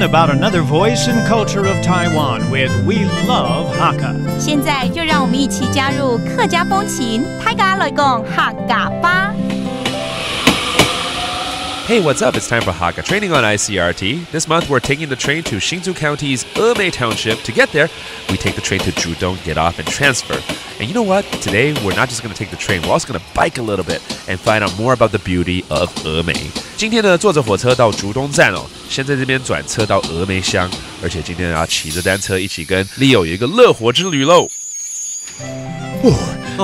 about another voice and culture of Taiwan with We Love Hakka. 现在就让我们一起加入客家风情，大家来讲客家吧。Hey, what's up? It's time for Hakka training on ICRT. This month, we're taking the train to Hsinchu County's Emei Township. To get there, we take the train to Zhudong, get off, and transfer. And you know what? Today, we're not just going to take the train. We're also going to bike a little bit and find out more about the beauty of Emei. 今天呢，坐着火车到竹东站哦，先在这边转车到峨眉乡，而且今天要骑着单车一起跟 Leo 有一个乐活之旅喽。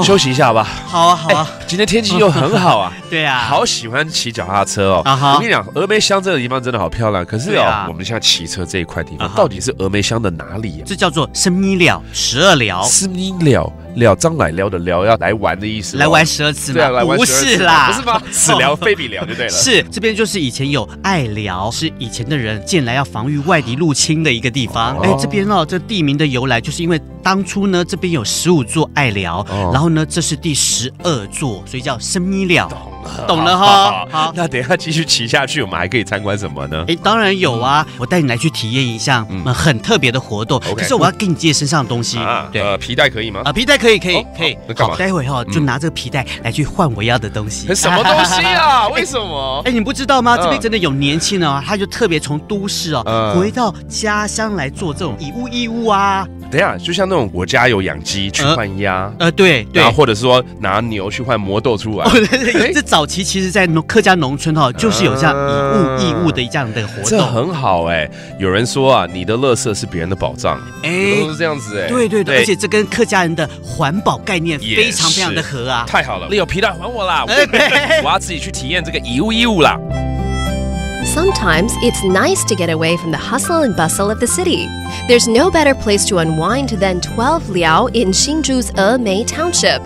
休息一下吧。好啊，好啊。今天天气又很好啊。对啊。好喜欢骑脚踏车哦。我跟你讲，峨眉乡这个地方真的好漂亮。可是哦，我们现在骑车这一块地方，到底是峨眉乡的哪里啊？这叫做生米寮，12寮。生米寮，张乃寮的寮，要来玩的意思。来玩12次吗？对啊，来玩12次。不是啦，不是吗？此寮非彼寮就对了。是，这边就是以前有隘寮，是以前的人建来要防御外敌入侵的一个地方。这边哦，这地名的由来就是因为当初呢，这边有15座隘寮，然后呢，这是第12座，所以叫生米寮。懂了哈。好，那等一下继续骑下去，我们还可以参观什么呢？当然有啊，我带你来去体验一项很特别的活动。可是我要给你借身上的东西。对，皮带可以吗？皮带可以。那干嘛？待会就拿这个皮带来去换我要的东西。什么东西啊？为什么？你不知道吗？这边真的有年轻人哦，他就特别从都市回到家乡来做这种以物易物啊。等一下，就像那种我家有养鸡去换鸭，对，然后或者说拿牛去换磨豆出来。这早期其实，在客家农村就是有这样以物易物的这样的活动，这很好有人说啊，你的垃圾是别人的宝藏，都是这样子对，而且这跟客家人的环保概念非常非常的合啊。太好了，Leo皮带还我啦！我要自己去体验这个以物易物啦。Sometimes it's nice to get away from the hustle and bustle of the city. There's no better place to unwind than 12 liao in Hsinchu's Emei Township.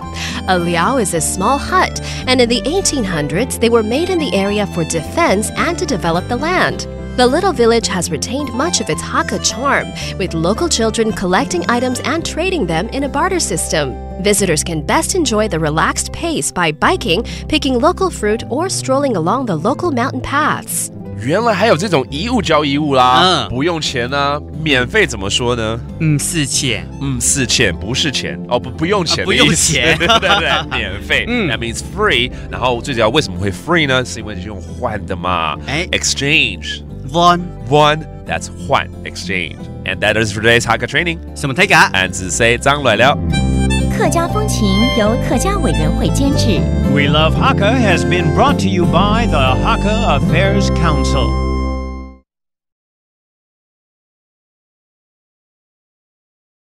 A liao is a small hut, and in the 1800s, they were made in the area for defense and to develop the land. The little village has retained much of its Hakka charm, with local children collecting items and trading them in a barter system. Visitors can best enjoy the relaxed pace by biking, picking local fruit, or strolling along the local mountain paths. 原来还有这种一物交一物啦，不用钱啊，免费怎么说呢？4钱，4钱不是钱哦，不用钱的意思，不用钱，对，免费，that means free。然后最主要为什么会 free 呢？是因为是用换的嘛，exchange。One, that's 换 exchange, and that is for today's Hakka training. 什么泰嘎？俺只 say 张来了。客家风情由客家委员会监制。We Love Hakka has been brought to you by the Hakka Affairs Council.